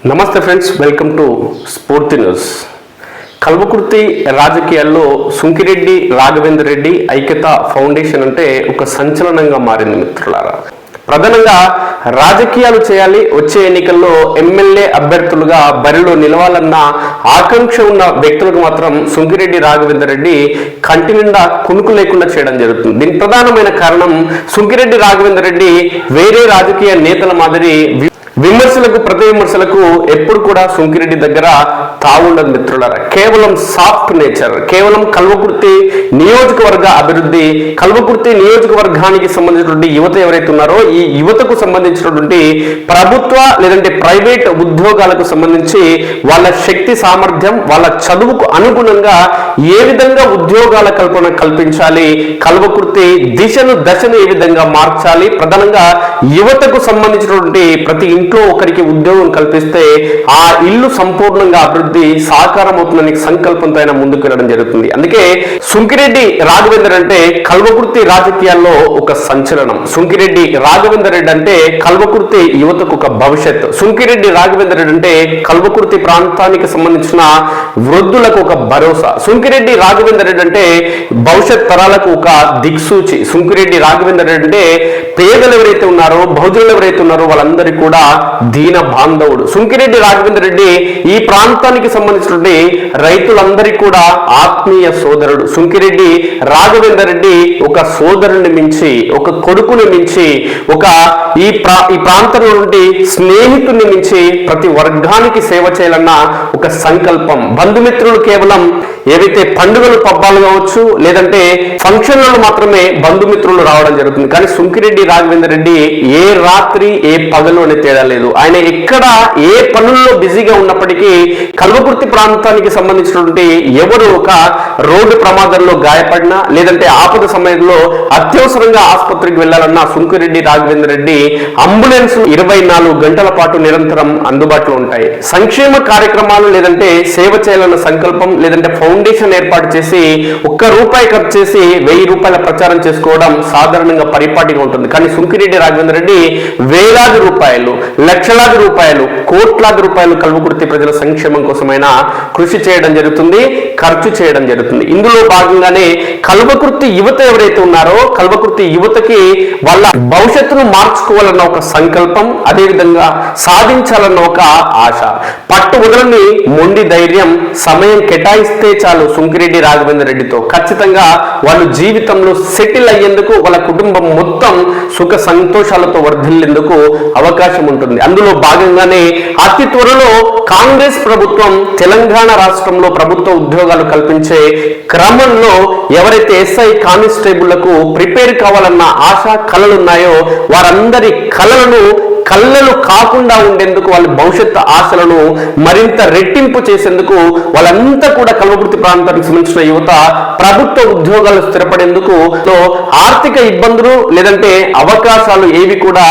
నమస్తే friends, welcome to స్ఫూర్తి news. Kalwakurthy రాజకీయాల్లో సుంకిరెడ్డి రాఘవేందర్ రెడ్డి ఐక్యత ఫౌండేషన్ అంటే ఒక సంచలనంగా మారింది మిత్రులారా. ప్రధానంగా రాజకీయాలు చేయాలి, వచ్చే ఎన్నికల్లో ఎమ్మెల్యే అభ్యర్థులుగా బరిలో నిలవాలన్న ఆకాంక్ష ఉన్న వ్యక్తులకు మాత్రం సుంకిరెడ్డి రాఘవేందర్ రెడ్డి కంటి నిండా కునుకు లేకుండా చేయడం జరుగుతుంది. దీనికి ప్రధానమైన కారణం సుంకిరెడ్డి రాఘవేందర్ రెడ్డి వేరే రాజకీయ నేతల మాదిరి విమర్శలకు ప్రతి విమర్శలకు ఎప్పుడు కూడా సుంకిరెడ్డి దగ్గర తావుండదు మిత్రులారా. కేవలం సాఫ్ట్ నేచర్, కేవలం కల్వకుర్తి నియోజకవర్గ అభివృద్ధి, కల్వకుర్తి నియోజకవర్గానికి సంబంధించినటువంటి యువత ఎవరైతే ఉన్నారో ఈ యువతకు సంబంధించినటువంటి ప్రభుత్వ లేదంటే ప్రైవేట్ ఉద్యోగాలకు సంబంధించి వాళ్ళ శక్తి సామర్థ్యం, వాళ్ళ చదువుకు అనుగుణంగా ఏ విధంగా ఉద్యోగాల కల్పన కల్పించాలి, కల్వకుర్తి దశను ఏ విధంగా మార్చాలి, ప్రధానంగా యువతకు సంబంధించినటువంటి ప్రతి ఇంట్లో ఒకరికి ఉద్యోగం కల్పిస్తే ఆ ఇల్లు సంపూర్ణంగా అభివృద్ధి సాకారం అవుతుందని సంకల్పంతో ఆయన ముందుకు వెళ్ళడం జరుగుతుంది. అందుకే సుంకిరెడ్డి రాఘవేందర్ అంటే కల్వకుర్తి రాజకీయాల్లో ఒక సంచలనం. సుంకిరెడ్డి రాఘవేందర్ రెడ్డి అంటే కల్వకుర్తి యువతకు ఒక భవిష్యత్తు. సుంకిరెడ్డి రాఘవేందర్ రెడ్డి అంటే కల్వకుర్తి ప్రాంతానికి సంబంధించిన వృద్ధులకు ఒక భరోసా. సుంకిరెడ్డి రాఘవేందర్ రెడ్డి అంటే భవిష్యత్ తరాలకు ఒక దిక్సూచి. సుంకిరెడ్డి రాఘవేందర్ రెడ్డి అంటే పేదలు ఎవరైతే ఉన్నారో, బహుజనులు ఎవరైతే ఉన్నారో వాళ్ళందరికీ కూడా దీన బాంధవుడు. సుంకిరెడ్డి రాఘవేందర్ రెడ్డి ఈ ప్రాంతానికి సంబంధించినటువంటి రైతులందరికీ కూడా ఆత్మీయ సోదరుడు. సుంకిరెడ్డి రాఘవేందర్ రెడ్డి ఒక సోదరుని మించి, ఒక కొడుకుని మించి, ఒక ఈ ప్రాంతంలో నుండి స్నేహితుని మించి ప్రతి వర్గానికి సేవ చేయాలన్న ఒక సంకల్పం. బంధుమిత్రులు కేవలం ఏవైతే పండుగలు పబ్బాలు కావచ్చు, లేదంటే ఫంక్షన్లలో మాత్రమే బంధుమిత్రులు రావడం జరుగుతుంది. కానీ సుంకిరెడ్డి రాఘవేందర్ రెడ్డి ఏ రాత్రి ఏ పగలు అనే తేడా లేదు. ఆయన ఎక్కడ ఏ పనుల్లో బిజీగా ఉన్నప్పటికీ కల్వకుర్తి ప్రాంతానికి సంబంధించినటువంటి ఎవరు ఒక రోడ్డు ప్రమాదంలో గాయపడినా, లేదంటే ఆపద సమయంలో అత్యవసరంగా ఆసుపత్రికి వెళ్లాలన్నా సుంకిరెడ్డి రాఘవేందర్ రెడ్డి అంబులెన్స్ 24 గంటల పాటు నిరంతరం అందుబాటులో ఉంటాయి. సంక్షేమ కార్యక్రమాలు లేదంటే సేవ చేయాలన్న సంకల్పం, లేదంటే ఫౌండేషన్ ఏర్పాటు చేసి ₹1 ఖర్చు చేసి ₹1000 ప్రచారం చేసుకోవడం సాధారణంగా పరిపాటిగా ఉంటుంది. కానీ సుంకిరెడ్డి రాఘవేందర్ రెడ్డి వేలాది రూపాయలు, లక్షలాది రూపాయలు, కోట్లాది రూపాయలు కల్వకుర్తి ప్రజల సంక్షేమం కోసమైనా కృషి చేయడం జరుగుతుంది, ఖర్చు చేయడం జరుగుతుంది. ఇందులో భాగంగానే కల్వకుర్తి యువత ఎవరైతే ఉన్నారో కల్వకుర్తి యువతకి వాళ్ళ భవిష్యత్తును మార్చుకోవాలన్న ఒక సంకల్పం, అదేవిధంగా సాధించాలన్న ఒక ఆశ, పట్టు వదలని మొండి ధైర్యం, సమయం కేటాయిస్తే చాలు సుంకిరెడ్డి రాఘవేందర్ రెడ్డితో ఖచ్చితంగా వాళ్ళు జీవితంలో సెటిల్ అయ్యేందుకు, వాళ్ళ కుటుంబం మొత్తం సుఖ సంతోషాలతో వర్ధిల్లేందుకు అవకాశం ఉంటుంది. అందులో భాగంగానే అతి త్వరలో కాంగ్రెస్ ప్రభుత్వం తెలంగాణ రాష్ట్రంలో ప్రభుత్వ ఉద్యోగాలు కల్పించే క్రమంలో ఎవరైతే ఎస్ఐ కానిస్టేబుళ్లకు ప్రిపేర్ కావాలన్న ఆశా కళలున్నాయో వారందరి కళ్ళలు కాకుండా ఉండేందుకు, వాళ్ళ భవిష్యత్ ఆశలను మరింత రెట్టింపు చేసేందుకు వాళ్ళంతా కూడా కల్వకుర్తి ప్రాంతానికి సంబంధించిన యువత ప్రభుత్వ ఉద్యోగాలు స్థిరపడేందుకు ఆర్థిక ఇబ్బందులు లేదంటే అవకాశాలు ఏవి కూడా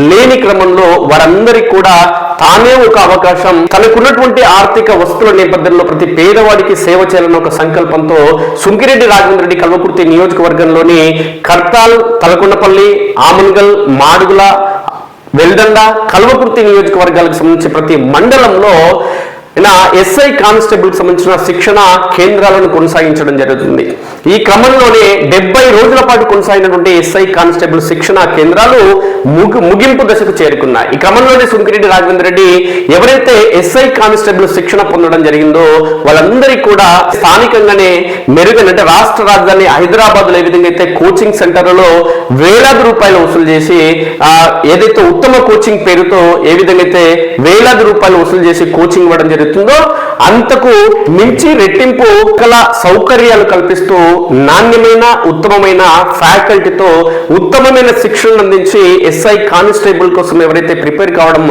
లేని క్రమంలో వారందరికీ కూడా తానే ఒక అవకాశం, తనకున్నటువంటి ఆర్థిక వస్తువుల నేపథ్యంలో ప్రతి పేదవాడికి సేవ చేయాలన్న ఒక సంకల్పంతో సుంకిరెడ్డి రాఘవేందర్ రెడ్డి కల్వకుర్తి నియోజకవర్గంలోని కర్తాల్, తలకొండపల్లి, ఆమన్గల్, మాడుగుల, వెల్దండ, కల్వకుర్తి నియోజకవర్గాలకు సంబంధించి ప్రతి మండలంలో ఎస్ఐ కానిస్టేబుల్ సంబంధించిన శిక్షణ కేంద్రాలను కొనసాగించడం జరుగుతుంది. ఈ క్రమంలోనే 70 రోజుల పాటు కొనసాగినటువంటి ఎస్ఐ కానిస్టేబుల్ శిక్షణ కేంద్రాలు ముగింపు దశకు చేరుకున్నాయి. ఈ క్రమంలోనే సుంకిరెడ్డి రాఘవేందర్ రెడ్డి ఎవరైతే ఎస్ఐ కానిస్టేబుల్ శిక్షణ పొందడం జరిగిందో వాళ్ళందరికీ కూడా స్థానికంగానే మెరుగైన, అంటే రాష్ట్ర రాజధాని హైదరాబాద్ లో ఏ విధంగా అయితే కోచింగ్ సెంటర్లలో వేలాది రూపాయలు వసూలు చేసి ఏదైతే ఉత్తమ కోచింగ్ పేరుతో ఏ విధంగా అయితే వేలాది రూపాయలు వసూలు చేసి కోచింగ్ ఇవ్వడం జరుగుతుందో అంతకు మించి రెట్టింపు సౌకర్యాలు కల్పిస్తూ నాణ్యమైన ఉత్తమమైన ఫ్యాకల్టీతో ఉత్తమమైన శిక్షణను అందించి ఎస్ఐ కానిస్టేబుల్ కోసం ఎవరైతే ప్రిపేర్ కావడం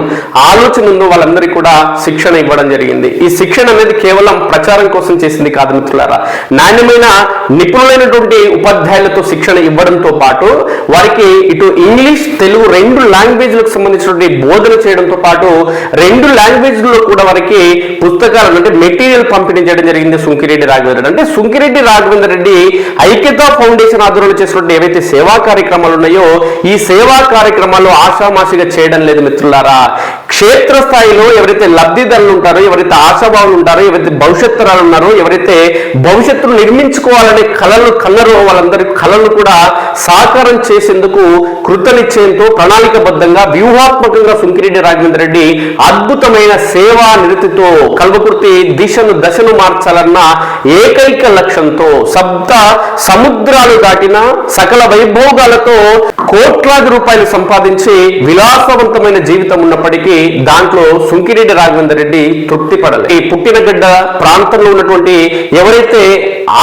ఆలోచన ఉందో వాళ్ళందరికీ కూడా శిక్షణ ఇవ్వడం జరిగింది. ఈ శిక్షణ అనేది కేవలం ప్రచారం కోసం చేసింది కాదు మిత్రులారా. నాణ్యమైన నిపుణులైనటువంటి ఉపాధ్యాయులతో శిక్షణ ఇవ్వడంతో పాటు వారికి ఇటు ఇంగ్లీష్, తెలుగు 2 లాంగ్వేజ్లకు సంబంధించినటువంటి బోధన చేయడంతో పాటు 2 లాంగ్వేజ్లో కూడా వారికి పుస్తకాలను అంటే మెటీరియల్ పంపిణీ చేయడం జరిగింది సుంకిరెడ్డి రాఘవేందర్ రెడ్డి. అంటే సుంకిరెడ్డి రాఘవేందర్ రెడ్డి ఐక్యతా ఫౌండేషన్ ఆధ్వర్యంలో చేసినటువంటి ఏవైతే సేవా కార్యక్రమాలు ఉన్నాయో ఈ సేవా కార్యక్రమాలు ఆషామాషిగా చేయడం లేదు మిత్రులారా. క్షేత్రస్థాయిలో ఎవరైతే లబ్ధిదారులు ఉంటారో, ఎవరైతే ఆశాభావులు ఉంటారో, ఎవరైతే భవిష్యత్తు తరాలు ఉన్నారో, ఎవరైతే భవిష్యత్తును నిర్మించుకోవాలనే కళలు కన్నరో వాళ్ళందరి కళలు కూడా సాకారం చేసేందుకు కృతనిశ్చయంతో ప్రణాళికబద్ధంగా వ్యూహాత్మకంగా సుంకిరెడ్డి రాఘవేంద్ర రెడ్డి అద్భుతమైన సేవా నిరతితో కల్వకుర్తి దశను మార్చాలన్న ఏకైక లక్ష్యంతో సప్త సముద్రాలు దాటిన సకల వైభోగాలతో కోట్లాది రూపాయలు సంపాదించి విలాసవంతమైన జీవితం ఉన్నప్పటికీ దాంట్లో సుంకిరెడ్డి రాఘవేంద్ర రెడ్డి తృప్తి పడలేదు. ఈ పుట్టినగడ్డ ప్రాంతంలో ఉన్నటువంటి ఎవరైతే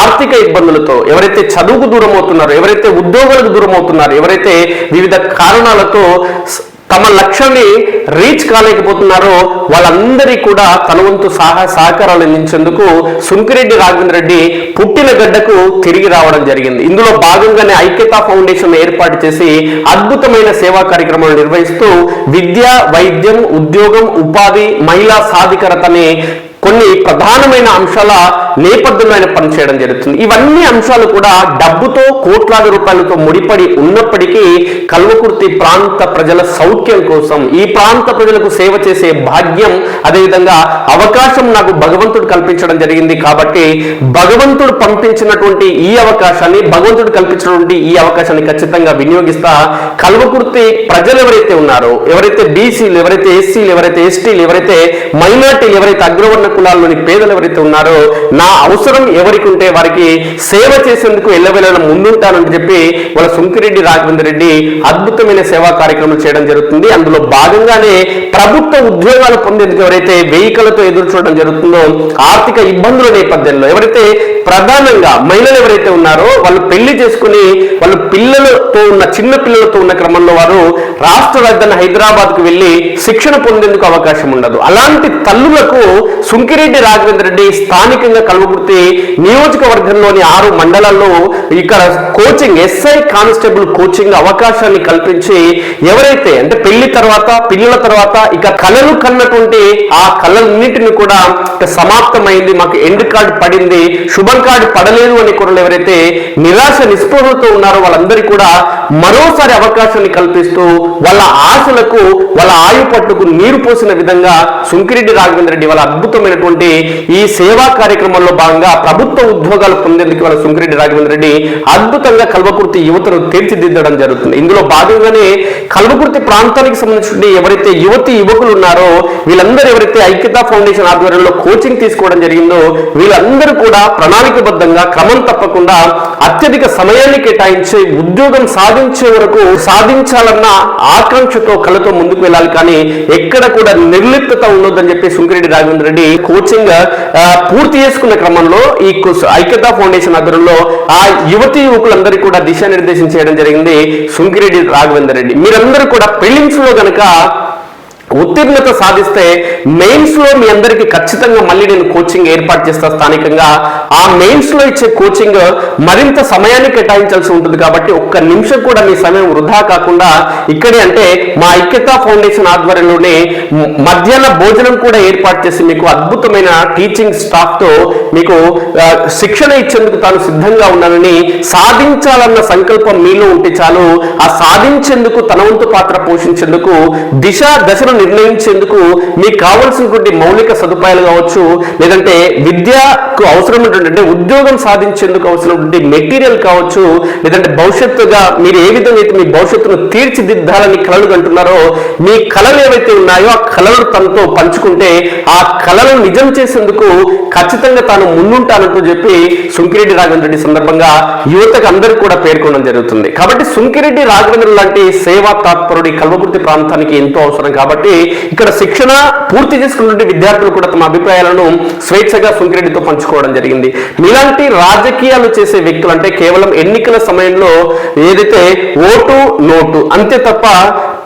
ఆర్థిక ఇబ్బందులతో, ఎవరైతే చదువుకు దూరం అవుతున్నారో, ఎవరైతే ఉద్యోగాలకు దూరం అవుతున్నారో, ఎవరైతే వివిధ కారణాలతో తమ లక్ష్యాన్ని రీచ్ కాలేకపోతున్నారో వాళ్ళందరికీ కూడా తన వంతు సహకారాలు అందించేందుకు సుంకిరెడ్డి రాఘవేంద్ర రెడ్డి పుట్టిన గడ్డకు తిరిగి రావడం జరిగింది. ఇందులో భాగంగానే ఐక్యతా ఫౌండేషన్ ఏర్పాటు చేసి అద్భుతమైన సేవా కార్యక్రమాలు నిర్వహిస్తూ విద్య, వైద్యం, ఉద్యోగం, ఉపాధి, మహిళా సాధికారతని కొన్ని ప్రధానమైన అంశాల నేపథ్యంలో ఆయన పనిచేయడం జరుగుతుంది. ఇవన్నీ అంశాలు కూడా డబ్బుతో కోట్లాది రూపాయలతో ముడిపడి ఉన్నప్పటికీ కల్వకుర్తి ప్రాంత ప్రజల సౌఖ్యం కోసం, ఈ ప్రాంత ప్రజలకు సేవ చేసే భాగ్యం, అదేవిధంగా అవకాశం నాకు భగవంతుడు కల్పించడం జరిగింది. కాబట్టి భగవంతుడు పంపించినటువంటి ఈ అవకాశాన్ని, భగవంతుడు కల్పించినటువంటి ఈ అవకాశాన్ని ఖచ్చితంగా వినియోగిస్తా కల్వకుర్తి ప్రజలు ఎవరైతే ఉన్నారో, ఎవరైతే బీసీలు, ఎవరైతే ఎస్సీలు, ఎవరైతే ఎస్టీలు, ఎవరైతే మైనార్టీలు, ఎవరైతే అగ్రవర్ణ కులాల్లోని పేదలు ఎవరైతే ఉన్నారో నా అవసరం ఎవరికి ఉంటే వారికి సేవ చేసేందుకు ఎల్లవేళలా ముందుంటానని చెప్పి వాళ్ళ సుంకిరెడ్డి రాఘవేంద్ర రెడ్డి అద్భుతమైన సేవా కార్యక్రమాలు చేయడం జరుగుతుంది. అందులో భాగంగానే ప్రభుత్వ ఉద్యోగాలు పొందేందుకు ఎవరైతే వెహికలతో ఎదురు చూడడం జరుగుతుందో, ఆర్థిక ఇబ్బందుల నేపథ్యంలో ఎవరైతే ప్రధానంగా మహిళలు ఎవరైతే ఉన్నారో వాళ్ళు పెళ్లి చేసుకుని వాళ్ళు పిల్లలతో ఉన్న చిన్న పిల్లలతో ఉన్న క్రమంలో వారు రాష్ట్ర రాజధాని హైదరాబాద్ కు వెళ్లి శిక్షణ పొందేందుకు అవకాశం ఉండదు. అలాంటి తల్లులకు సుంకిరెడ్డి రాఘవేంద్ర రెడ్డి స్థానికంగా కల్వకుర్తి నియోజకవర్గంలోని 6 మండలాల్లో ఇక్కడ కోచింగ్, ఎస్ఐ కానిస్టేబుల్ కోచింగ్ అవకాశాన్ని కల్పించి ఎవరైతే అంటే పెళ్లి తర్వాత, పిల్లల తర్వాత ఇక కళలు కన్నటువంటి ఆ కళలన్నింటినీ కూడా సమాప్తమైంది, మాకు ఎండ్ కార్డు పడింది, శుభం కార్డు పడలేదు అని కొరలు ఎవరైతే నిరాశ నిస్పృహలతో ఉన్నారో వాళ్ళందరికీ కూడా మరోసారి అవకాశాన్ని కల్పిస్తూ వాళ్ళ ఆశలకు, వాళ్ళ ఆయు పట్టుకు నీరు పోసిన విధంగా సుంకిరెడ్డి రాఘవేంద్ర రెడ్డి వాళ్ళ అద్భుతమైనటువంటి ఈ సేవా కార్యక్రమంలో భాగంగా ప్రభుత్వ ఉద్యోగాలు పొందేందుకు వాళ్ళ సుంకిరెడ్డి రాఘవేంద్ర రెడ్డి అద్భుతంగా కల్వకుర్తి యువతను తీర్చిదిద్దడం జరుగుతుంది. ఇందులో భాగంగానే కల్వకుర్తి ప్రాంతానికి సంబంధించిన ఎవరైతే యువకులు ఉన్నారో వీళ్ళందరూ ఎవరైతే ఐక్యతా ఫౌండేషన్ ఆధ్వర్యంలో కోచింగ్ తీసుకోవడం జరిగిందో వీళ్ళందరూ కూడా ప్రణాళికబద్ధంగా క్రమం తప్పకుండా అత్యధిక సమయాన్ని కేటాయించి ఉద్యోగం సాధించే వరకు సాధించాలన్న ఆకాంక్షతో కళతో ముందుకు వెళ్ళాలి. కానీ ఎక్కడ కూడా నిర్లిప్తత ఉండొద్దని చెప్పి సుంకిరెడ్డి రాఘవేంద్ర రెడ్డి కోచింగ్ పూర్తి చేసుకున్న క్రమంలో ఈ ఐక్యతా ఫౌండేషన్ ఆధ్వర్యంలో ఆ యువకులందరికీ కూడా దిశానిర్దేశం చేయడం జరిగింది సుంకిరెడ్డి రాఘవేంద్ర రెడ్డి. మీరందరూ కూడా ప్రిలిమ్స్ లో గనక ఉత్తీర్ణత సాధిస్తే మెయిన్స్ లో మీ అందరికీ ఖచ్చితంగా మళ్ళీ నేను కోచింగ్ ఏర్పాటు చేస్తా స్థానికంగా. ఆ మెయిన్స్ లో ఇచ్చే కోచింగ్ మరింత సమయాన్ని కేటాయించాల్సి ఉంటుంది. కాబట్టి ఒక్క నిమిషం కూడా మీ సమయం వృధా కాకుండా ఇక్కడే అంటే మా ఐక్యతా ఫౌండేషన్ ఆధ్వర్యంలోనే మధ్యాహ్న భోజనం కూడా ఏర్పాటు చేసి మీకు అద్భుతమైన టీచింగ్ స్టాఫ్ తో మీకు శిక్షణ ఇచ్చేందుకు తాను సిద్ధంగా ఉన్నానని, సాధించాలన్న సంకల్పం మీలో ఉంటే చాలు ఆ సాధించేందుకు తన వంతు పాత్ర పోషించేందుకు దశను నిర్ణయించేందుకు మీకు కావాల్సినటువంటి మౌలిక సదుపాయాలు కావచ్చు, లేదంటే విద్యకు అవసరమైనటువంటి ఉద్యోగం సాధించేందుకు అవసరమైనటువంటి మెటీరియల్ కావచ్చు, లేదంటే భవిష్యత్తుగా మీరు ఏ విధంగా అయితే మీ భవిష్యత్తును తీర్చిదిద్దాలని కళలు కంటున్నారో మీ కళలు ఏవైతే ఉన్నాయో ఆ కళలు తనతో పంచుకుంటే ఆ కళలను నిజం చేసేందుకు ఖచ్చితంగా తాను ముందుంటానంటూ చెప్పి సుంకిరెడ్డి రాఘవేంద్ర రెడ్డి సందర్భంగా యువతకు అందరూ కూడా పేర్కొనడం జరుగుతుంది. కాబట్టి సుంకిరెడ్డి రాఘవేంద్ర లాంటి సేవా తాత్పరుడి కల్వకుర్తి ప్రాంతానికి ఎంతో అవసరం. కాబట్టి ఇక్కడ శిక్షణ పూర్తి చేసుకున్నటువంటి విద్యార్థులు కూడా తమ అభిప్రాయాలను స్వేచ్ఛగా సుంకిరెడ్డితో పంచుకోవడం జరిగింది. మీలాంటి రాజకీయాలు చేసే వ్యక్తులు అంటే కేవలం ఎన్నికల సమయంలో ఏదైతే ఓటు నోటు అంతే తప్ప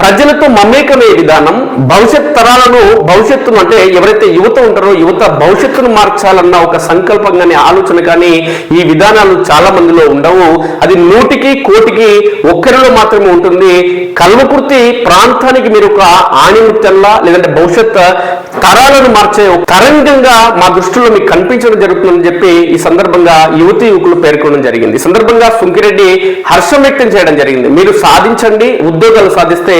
ప్రజలతో మమేకమే విధానం, భవిష్యత్ తరాలను భవిష్యత్తును అంటే ఎవరైతే యువత ఉంటారో యువత భవిష్యత్తును మార్చాలన్న ఒక సంకల్పం కానీ ఆలోచన కానీ ఈ విధానాలు చాలా మందిలో ఉండవు. అది 100కి 1,000కి ఒక్కరిలో మాత్రమే ఉంటుంది. కల్వకుర్తి ప్రాంతానికి మీరు ఒక ఆణిముత్యంలా లేదంటే భవిష్యత్ తరాలను మార్చే తరంగంగా మా దృష్టిలో మీకు కనిపించడం జరుగుతుందని చెప్పి ఈ సందర్భంగా యువకులు పేర్కొనడం జరిగింది. ఈ సందర్భంగా సుంకిరెడ్డి హర్షం వ్యక్తం చేయడం జరిగింది. మీరు సాధించండి, ఉద్యోగాలు సాధిస్తే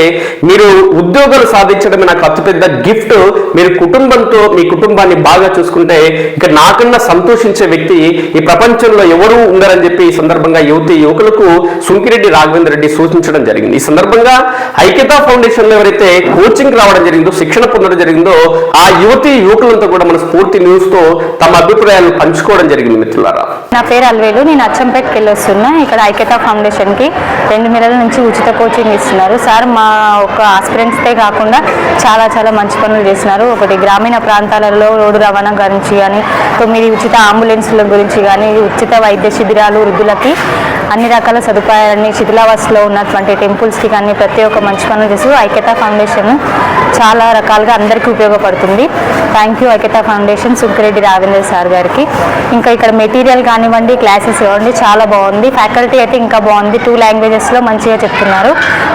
మీరు ఉద్యోగాలు సాధించడమే నాకు అతిపెద్ద గిఫ్ట్, మీరు కుటుంబంతో మీ కుటుంబాన్ని బాగా చూసుకుంటే ఇక నాకన్నా సంతోషించే వ్యక్తి ఈ ప్రపంచంలో ఎవరూ ఉండరని చెప్పి ఈ సందర్భంగా యువకులకు సుంకిరెడ్డి రాఘవేంద్ర రెడ్డి సూచించడం జరిగింది. ఈ సందర్భంగా ఐక్యతా ఫౌండేషన్ లో ఎవరైతే కోచింగ్ రావడం జరిగిందో, శిక్షణ పొందడం జరిగిందో ఆ యువకులంతా కూడా మన స్ఫూర్తి న్యూస్ తో తమ అభిప్రాయాలను పంచుకోవడం జరిగింది. మిత్రులారా, నా పేరు అల్వేలు, నేను అచ్చంపేటకి వెళ్ళి వస్తున్నా. ఇక్కడ ఐక్యతా ఫౌండేషన్ కి 2 నెలల నుంచి ఉచిత కోచింగ్ ఇస్తున్నారు సార్. మా ఒక ఆస్పిరెంట్స్తో కాకుండా చాలా చాలా మంచి పనులు చేస్తున్నారు. ఒకటి గ్రామీణ ప్రాంతాలలో రోడ్డు రవాణా గురించి కానీ, 9 ఉచిత అంబులెన్స్ల గురించి కానీ, ఉచిత వైద్య శిబిరాలు వృద్ధులకి అన్ని రకాల సదుపాయాలని, శిథిలావస్థలో ఉన్నటువంటి టెంపుల్స్కి కానీ ప్రతి ఒక్క మంచి పనులు చేస్తూ ఐక్యతా ఫౌండేషన్ చాలా రకాలుగా అందరికీ ఉపయోగపడుతుంది. Thank you Aikyata foundation, Sunkireddy Raghavendra sir గారికి. ఇంకా ఇక్కడ మెటీరియల్ కానివ్వండి, క్లాసెస్ కానివ్వండి చాలా బాగుంది. ఫ్యాకల్టీ అయితే ఇంకా బాగుంది. 2 లాంగ్వేజెస్లో మంచిగా చెప్తున్నారు.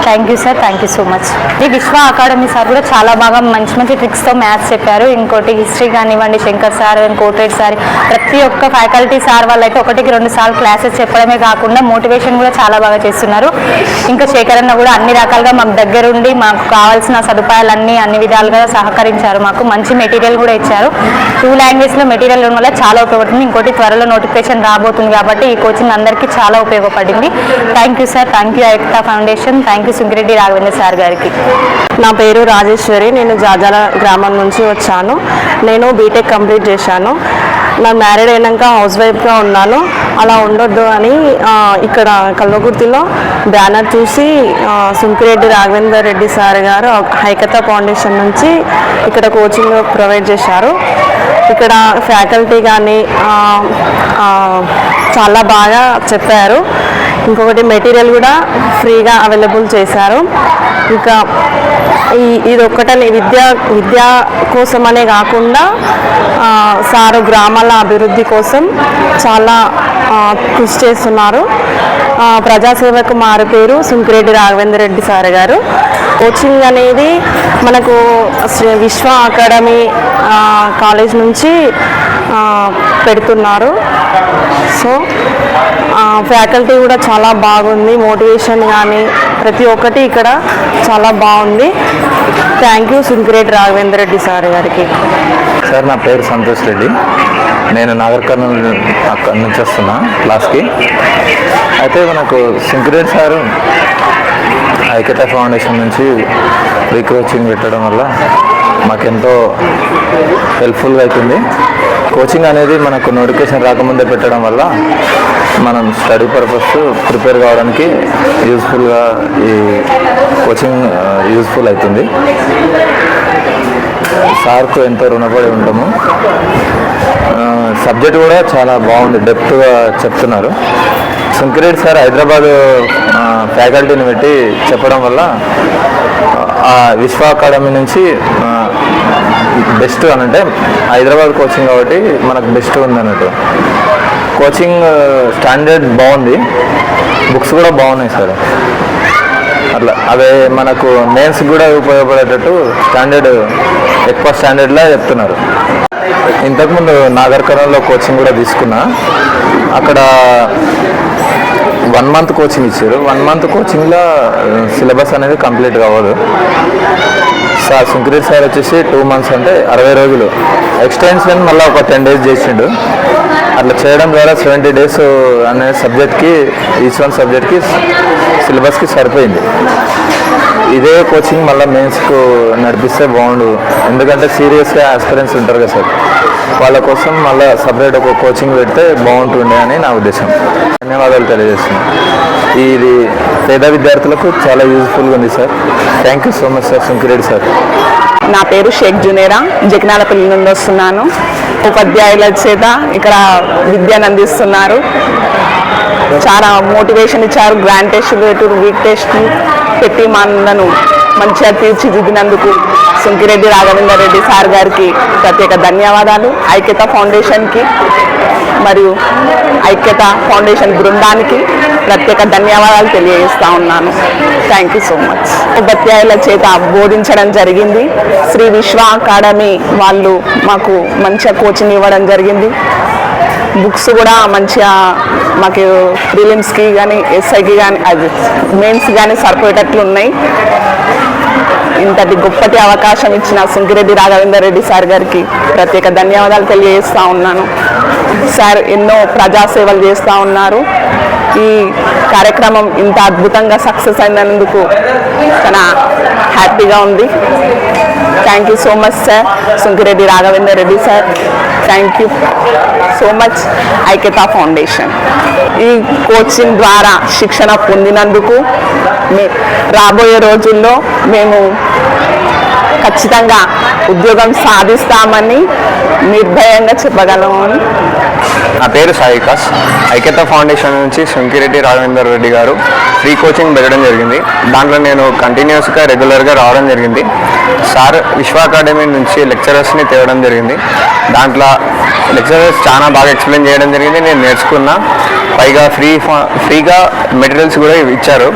Thank you sir, thank you so much. ఈ విశ్వ అకాడమీ సార్ కూడా చాలా బాగా మంచి మంచి ట్రిక్స్తో మ్యాథ్స్ చెప్పారు. ఇంకోటి హిస్టరీ కానివ్వండి, శంకర్ సార్, కోటరెడ్డి సార్, ప్రతి ఒక్క ఫ్యాకల్టీ సార్ వాళ్ళైతే 1-2 సార్లు క్లాసెస్ చెప్పడమే కాకుండా మోటివేషన్ కూడా చాలా బాగా చేస్తున్నారు. ఇంకా శేఖరన్న కూడా అన్ని రకాలుగా మాకు దగ్గరుండి మాకు కావాల్సిన సదుపాయాలన్నీ అన్ని విధాలుగా సహకరించారు. మాకు మంచి మెటీరియల్ కూడా ఇచ్చారు. 2 లాంగ్వేజ్లో మెటీరియల్ ఉండడం వల్ల చాలా ఉపయోగపడుతుంది. ఇంకోటి త్వరలో నోటిఫికేషన్ రాబోతుంది కాబట్టి ఈ కోచింగ్ అందరికీ చాలా ఉపయోగపడింది. Thank you sir, thank you Aikyata foundation, thank you Sunkireddy Raghavendra sir గారికి. నా పేరు రాజేశ్వరి, నేను జాజాల గ్రామం నుంచి వచ్చాను. నేను బీటెక్ కంప్లీట్ చేశాను. నా మ్యారీడ్ అయినాక హౌస్ వైఫ్గా ఉన్నాను. అలా ఉండొద్దు అని ఇక్కడ కల్వకుర్తిలో బ్యానర్ చూసి సుంకిరెడ్డి రాఘవేందర్ రెడ్డి సార్ గారు ఐక్యతా ఫౌండేషన్ నుంచి ఇక్కడ కోచింగ్ ప్రొవైడ్ చేశారు. ఇక్కడ ఫ్యాకల్టీ కానీ చాలా బాగా చెప్పారు. ఇంకొకటి మెటీరియల్ కూడా ఫ్రీగా అవైలబుల్ చేశారు. ఇంకా ఇది ఒక్కటనే విద్యా కోసమనే కాకుండా సారు గ్రామాల అభివృద్ధి కోసం చాలా కృషి చేస్తున్నారు. ప్రజాసేవకు మారు పేరు సుంకిరెడ్డి రాఘవేంద్ర రెడ్డి సార్ గారు. కోచింగ్ అనేది మనకు విశ్వ అకాడమీ కాలేజ్ నుంచి పెడుతున్నారు. సో ఫ్యాకల్టీ కూడా చాలా బాగుంది. మోటివేషన్ కానీ ప్రతి ఒక్కటి ఇక్కడ చాలా బాగుంది. Thank you Sunkireddy Raghavendra Reddy sir గారికి. సార్, నా పేరు సంతోష్ రెడ్డి. నేను నాగర్ కర్నూలు అక్కడి నుంచి వస్తున్నా క్లాస్కి. అయితే మనకు సుంకిరెడ్డి సారు ఐక్యతా ఫౌండేషన్ నుంచి ఫ్రీ కోచింగ్ పెట్టడం వల్ల మాకెంతో హెల్ప్ఫుల్గా అవుతుంది. కోచింగ్ అనేది మనకు నోటిఫికేషన్ రాకముందే పెట్టడం వల్ల మనం స్టడీ పర్పస్ ప్రిపేర్ కావడానికి యూస్ఫుల్గా ఈ కోచింగ్ యూస్ఫుల్ అవుతుంది. సార్కు ఎంతో రుణపడి ఉంటాము. సబ్జెక్ట్ కూడా చాలా బాగుంది, డెప్త్గా చెప్తున్నారు. సుంకిరెడ్డి సార్ హైదరాబాద్ ఫ్యాకల్టీని పెట్టి చెప్పడం వల్ల విశ్వ అకాడమీ నుంచి బెస్ట్ అని అంటే హైదరాబాద్ కోచింగ్ కాబట్టి మనకు బెస్ట్ ఉంది అన్నట్టు. కోచింగ్ స్టాండర్డ్ బాగుంది, బుక్స్ కూడా బాగున్నాయి సార్. అట్లా అవే మనకు మెయిన్స్ కూడా ఉపయోగపడేటట్టు ఎక్కువ స్టాండర్డ్లా చెప్తున్నారు. ఇంతకుముందు నాగర్ కర్నూలులో కోచింగ్ కూడా తీసుకున్నా. అక్కడ 1 మంత్ కోచింగ్ ఇచ్చారు. 1 మంత్ కోచింగ్లో సిలబస్ అనేది కంప్లీట్ కావదు. సార్ సుంకిరెడ్డి సార్ వచ్చేసి 2 మంత్స్ అంటే 60 రోజులు ఎక్స్టెన్షన్ మళ్ళీ ఒక 10 డేస్ చేసిండు. అట్లా చేయడం ద్వారా 70 డేస్ అనే సబ్జెక్ట్కి ఈచ్ వన్ సబ్జెక్ట్కి సిలబస్కి సరిపోయింది. ఇదే కోచింగ్ మళ్ళీ మెయిన్స్కు నడిపిస్తే బాగుండు. ఎందుకంటే సీరియస్గా ఆస్పిరెంట్స్ ఉంటారు కదా సార్, వాళ్ళ కోసం మళ్ళీ సపరేట్ ఒక కోచింగ్ పెడితే బాగుంటుండే అని నా ఉద్దేశం. ధన్యవాదాలు తెలియజేస్తున్నాను. ఇది పేద విద్యార్థులకు చాలా యూజ్ఫుల్గా ఉంది sir. Thank you so much sir Sunkireddy sir. నా పేరు షేక్ జునేరా, జగనాలపల్లి నుండి వస్తున్నాను. ఉపాధ్యాయుల చేత ఇక్కడ విద్యను అందిస్తున్నారు. చాలా మోటివేషన్ ఇచ్చారు. గ్రాండ్ టెస్టులు, వీక్ టెస్టులు పెట్టి మనలను మంచిగా తీర్చిదిద్దినందుకు సుంకిరెడ్డి రాఘవేందర్ రెడ్డి సార్ గారికి ప్రత్యేక ధన్యవాదాలు. ఐక్యతా ఫౌండేషన్కి మరియు ఐక్యతా ఫౌండేషన్ బృందానికి ప్రత్యేక ధన్యవాదాలు తెలియజేస్తా ఉన్నాను. Thank you so much. ఉపాధ్యాయుల చేత బోధించడం జరిగింది. శ్రీ విశ్వ అకాడమీ వాళ్ళు మాకు మంచిగా కోచింగ్ ఇవ్వడం జరిగింది. బుక్స్ కూడా మంచిగా మాకు ప్రిలిమ్స్కి కానీ, ఎస్ఐకి కానీ, అది మెయిన్స్ కానీ సరిపోయేటట్లు ఉన్నాయి. ఇంతటి గొప్పటి అవకాశం ఇచ్చిన సుంకిరెడ్డి రాఘవేందర్ రెడ్డి సార్ గారికి ప్రత్యేక ధన్యవాదాలు తెలియజేస్తూ ఉన్నాను. సార్ ఎన్నో ప్రజాసేవలు చేస్తూ ఉన్నారు. ఈ కార్యక్రమం ఇంత అద్భుతంగా సక్సెస్ అయినందుకు చాలా హ్యాపీగా ఉంది. Thank you so much sir Sunkireddy Raghavender Reddy sir. Thank you so much ఐక్యతా ఫౌండేషన్. ఈ కోచింగ్ ద్వారా శిక్షణ పొందినందుకు రాబోయే రోజుల్లో మేము ఖచ్చితంగా ఉద్యోగం సాధిస్తామని నిర్భయంగా చెప్పగలమని. నా పేరు సాయికాస్. ఐక్యత ఫౌండేషన్ నుంచి సుంకిరెడ్డి రాఘవేందర్ రెడ్డి గారు ఫ్రీ కోచింగ్ పెట్టడం జరిగింది. దాంట్లో నేను కంటిన్యూస్గా రెగ్యులర్గా రావడం జరిగింది. సార్ విశ్వ అకాడమీ నుంచి లెక్చరర్స్ని తేవడం జరిగింది. దాంట్లో లెక్చరర్స్ చాలా బాగా ఎక్స్ప్లెయిన్ చేయడం జరిగింది. నేను నేర్చుకున్నా. పైగా ఫ్రీగా మెటీరియల్స్ కూడా ఇచ్చారు.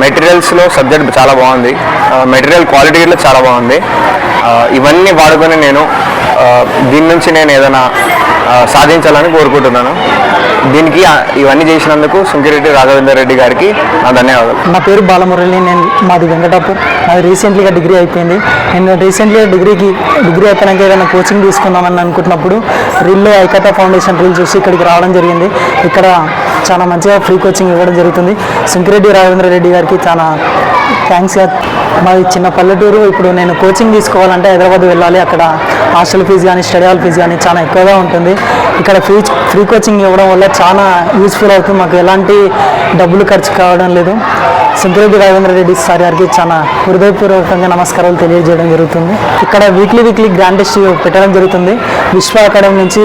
మెటీరియల్స్లో సబ్జెక్ట్ చాలా బాగుంది. మెటీరియల్ క్వాలిటీ కూడా చాలా బాగుంది. ఇవన్నీ వాడుకొని నేను దీని నుంచి నేను ఏదైనా సాధించాలని కోరుకుంటున్నాను. దీనికి ఇవన్నీ చేసినందుకు సుంకిరెడ్డి రాఘవేందర్ రెడ్డి గారికి నా ధన్యవాదాలు. నా పేరు బాలమురళి. మాది వెంకటాపూర్. నాది రీసెంట్లీగా డిగ్రీ అయిపోయింది. నేను రీసెంట్లీగా డిగ్రీ అయిపోయినాక ఏదైనా కోచింగ్ తీసుకుందామని అనుకుంటున్నప్పుడు రీల్లో ఐక్యతా ఫౌండేషన్ రీల్ చూసి ఇక్కడికి రావడం జరిగింది. ఇక్కడ చాలా మంచిగా ఫ్రీ కోచింగ్ ఇవ్వడం జరుగుతుంది. సుంకిరెడ్డి రాఘవేంద్ర రెడ్డి గారికి చాలా థ్యాంక్స్. మాది చిన్న పల్లెటూరు. ఇప్పుడు నేను కోచింగ్ తీసుకోవాలంటే హైదరాబాద్ వెళ్ళాలి. అక్కడ హాస్టల్ ఫీజు కానీ స్టడీ హాల్ ఫీజు కానీ చాలా ఎక్కువగా ఉంటుంది. ఇక్కడ ఫ్రీ కోచింగ్ ఇవ్వడం వల్ల చాలా యూస్ఫుల్ అవుతుంది. మాకు ఎలాంటి డబ్బులు ఖర్చు కావడం లేదు. సుంకిరెడ్డి రాఘవేంద్ర రెడ్డి సార్ గారికి చాలా హృదయపూర్వకంగా నమస్కారాలు తెలియజేయడం జరుగుతుంది. ఇక్కడ వీక్లీ గ్రాండ్ టెస్ట్ పెట్టడం జరుగుతుంది. విశ్వ అకాడమీ నుంచి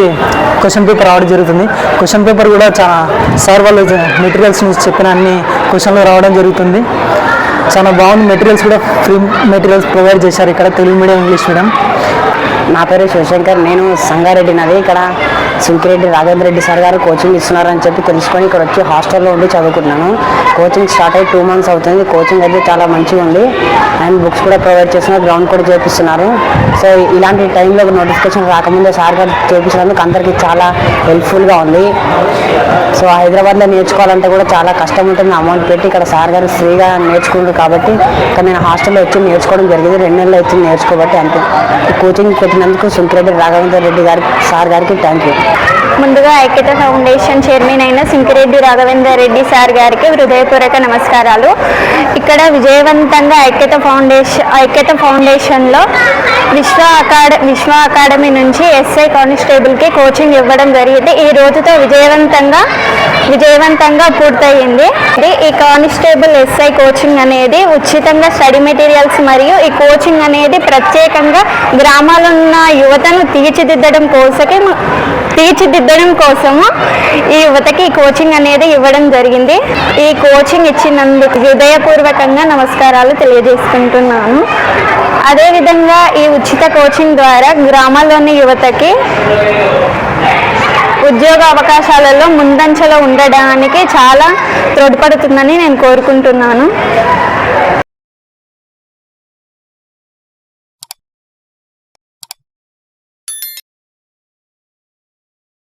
క్వశ్చన్ పేపర్ రావడం జరుగుతుంది. క్వశ్చన్ పేపర్ కూడా చాలా సార్ వాళ్ళు మెటీరియల్స్ నుంచి చెప్పిన అన్ని క్వశ్చన్లు రావడం జరుగుతుంది. చాలా బాగుంది. మెటీరియల్స్ కూడా ఫ్రీ మెటీరియల్స్ ప్రొవైడ్ చేశారు ఇక్కడ, తెలుగు మీడియం, ఇంగ్లీష్ మీడియం. నా పేరు శివశంకర్. నేను సంగారెడ్డి నాది. ఇక్కడ సుంకిరెడ్డి రాఘవేంద్ర రెడ్డి సార్ గారు కోచింగ్ ఇస్తున్నారని చెప్పి తెలుసుకొని ఇక్కడ వచ్చి హాస్టల్లో ఉండి చదువుకుంటున్నాను. కోచింగ్ స్టార్ట్ అయ్యి 2 months అవుతుంది. కోచింగ్ అయితే చాలా మంచిగా ఉంది. అండ్ బుక్స్ కూడా ప్రొవైడ్ చేస్తున్నారు, గ్రౌండ్ కూడా చేపిస్తున్నారు. సో ఇలాంటి టైంలో నోటిఫికేషన్ రాకముందే సార్ గారు చేపించినందుకు అందరికీ చాలా హెల్ప్ఫుల్గా ఉంది. సో హైదరాబాద్లో నేర్చుకోవాలంటే కూడా చాలా కష్టం ఉంటుంది. అమౌంట్ పెట్టి ఇక్కడ సార్ గారు ఫ్రీగా నేర్చుకుంటారు కాబట్టి ఇక్కడ నేను హాస్టల్లో వచ్చి నేర్చుకోవడం జరిగింది. 2 నెలలు వచ్చి నేర్చుకోబట్టి అంతే. కోచింగ్ పెట్టినందుకు సుంకిరెడ్డి రాఘవేంద్ర రెడ్డి సార్ గారికి థ్యాంక్ యూ. ముందుగా ఐక్యత ఫౌండేషన్ చైర్మన్ అయిన సుంకిరెడ్డి రాఘవేందర్ రెడ్డి సార్ గారికి హృదయపూర్వక నమస్కారాలు. ఇక్కడ విజయవంతంగా ఐక్యత ఫౌండేషన్లో విశ్వ అకాడమీ నుంచి ఎస్ఐ కానిస్టేబుల్కి కోచింగ్ ఇవ్వడం జరిగింది. ఈ రోజుతో విజయవంతంగా పూర్తయింది. ఈ కానిస్టేబుల్ ఎస్ఐ కోచింగ్ అనేది ఉచితంగా స్టడీ మెటీరియల్స్ మరియు ఈ కోచింగ్ అనేది ప్రత్యేకంగా గ్రామాల్లో ఉన్న యువతను తీర్చిదిద్దడం కోసము ఈ యువతకి కోచింగ్ అనేది ఇవ్వడం జరిగింది. ఈ కోచింగ్ ఇచ్చినందుకు హృదయపూర్వకంగా నమస్కారాలు తెలియజేసుకుంటున్నాను. అదేవిధంగా ఈ ఉచిత కోచింగ్ ద్వారా గ్రామాల్లోని యువతకి ఉద్యోగ అవకాశాలలో ముందంచెలో ఉండడానికి చాలా తోడ్పడుతుందని నేను కోరుకుంటున్నాను.